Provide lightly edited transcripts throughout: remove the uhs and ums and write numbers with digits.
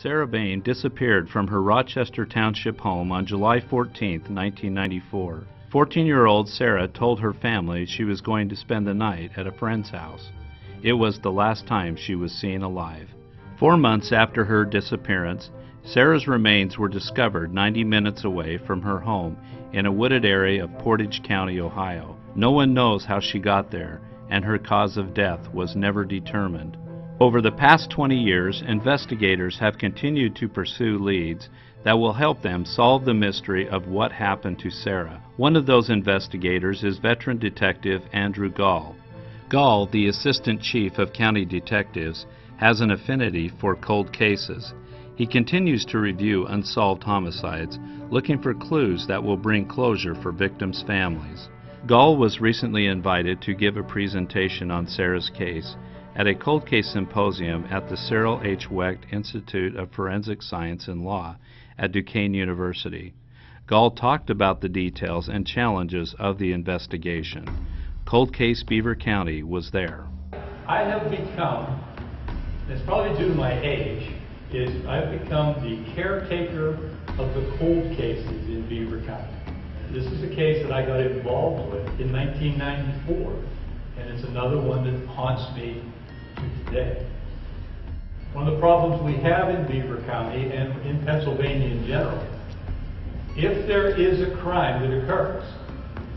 Sarah Boehm disappeared from her Rochester Township home on July 14, 1994. 14-year-old Sarah told her family she was going to spend the night at a friend's house. It was the last time she was seen alive. 4 months after her disappearance, Sarah's remains were discovered 90 minutes away from her home in a wooded area of Portage County, Ohio. No one knows how she got there, and her cause of death was never determined. Over the past 20 years, investigators have continued to pursue leads that will help them solve the mystery of what happened to Sarah. One of those investigators is veteran detective Andrew Gall. Gall, the assistant chief of county detectives, has an affinity for cold cases. He continues to review unsolved homicides, looking for clues that will bring closure for victims' families. Gall was recently invited to give a presentation on Sarah's case at a cold case symposium at the Cyril H. Wecht Institute of Forensic Science and Law at Duquesne University. Gall talked about the details and challenges of the investigation. Cold Case Beaver County was there. I have become, it's probably due to my age, I've become the caretaker of the cold cases in Beaver County. This is a case that I got involved with in 1994, and it's another one that haunts me to today. One of the problems we have in Beaver County and in Pennsylvania in general, if there is a crime that occurs,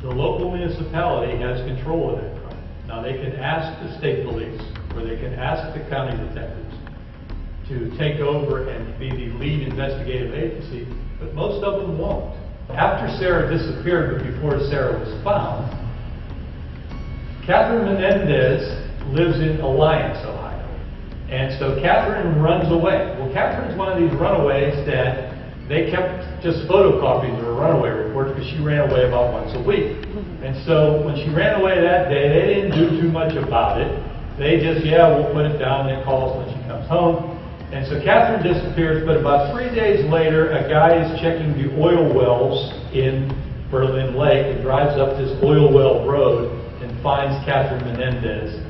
the local municipality has control of that crime. Now they can ask the state police, or they can ask the county detectives to take over and be the lead investigative agency, but most of them won't. After Sarah disappeared, but before Sarah was found, Catherine Menendez lives in Alliance, Ohio. And so Catherine runs away. Well, Catherine's one of these runaways that they kept just photocopies of her runaway report because she ran away about once a week. And so when she ran away that day, they didn't do too much about it. They just, yeah, we'll put it down, they call us when she comes home. And so Catherine disappears, but about 3 days later, a guy is checking the oil wells in Berlin Lake and drives up this oil well road and finds Catherine Menendez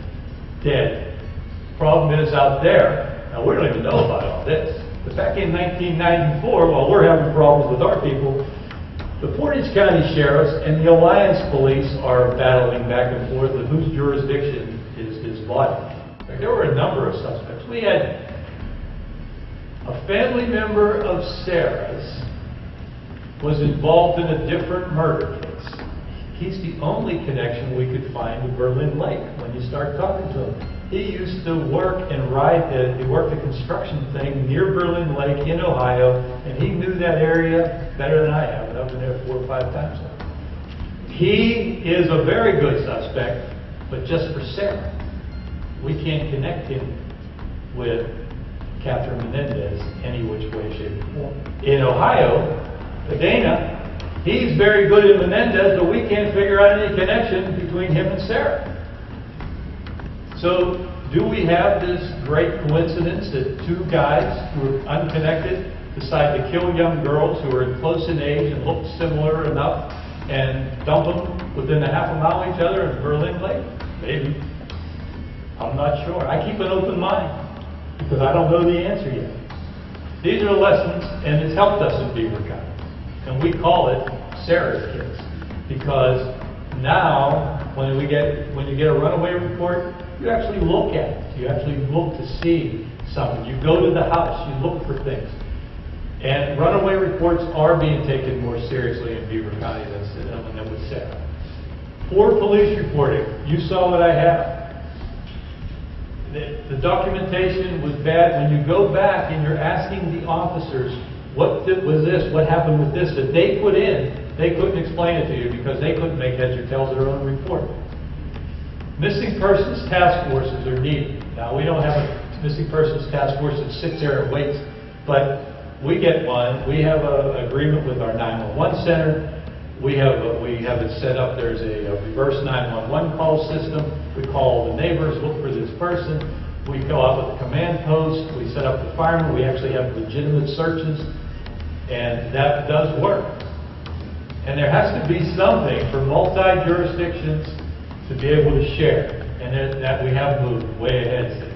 dead. Problem is out there, now we don't even know about all this, but back in 1994, while we're having problems with our people, the Portage County Sheriffs and the Alliance Police are battling back and forth with whose jurisdiction is body. There were a number of suspects. We had a family member of Sarah's was involved in a different murder case. He's the only connection we could find to Berlin Lake when you start talking to him. He used to work and he worked a construction thing near Berlin Lake in Ohio, and he knew that area better than I have. I've been there 4 or 5 times now. He is a very good suspect, but just for Sarah. We can't connect him with Catherine Menendez any which way, shape, or form. In Ohio, Dana, he's very good at Menendez, but we can't figure out any connection between him and Sarah. So, do we have this great coincidence that 2 guys who are unconnected decide to kill young girls who are close in age and look similar enough and dump them within a half a mile of each other in Berlin Lake? Maybe. I'm not sure. I keep an open mind because I don't know the answer yet. These are lessons, and it's helped us in Beaver County. And we call it Sarah's case because now when you get a runaway report, you actually look at it. You actually look to see something. You go to the house. You look for things. And runaway reports are being taken more seriously in Beaver County than with Sarah. Poor police reporting. You saw what I have. The documentation was bad. When you go back and you're asking the officers, what was this? What happened with this? That they put in, they couldn't explain it to you because they couldn't make heads or tails of their own report. Missing persons task forces are needed. Now, we don't have a missing persons task force that sits there and waits, but we get one. We have an agreement with our 911 center. We have it set up. There's a reverse 911 call system. We call the neighbors, look for this person. We go out with a command post. We set up the firemen. We actually have legitimate searches, and that does work. And there has to be something for multi-jurisdictions to be able to share, and that we have moved way ahead.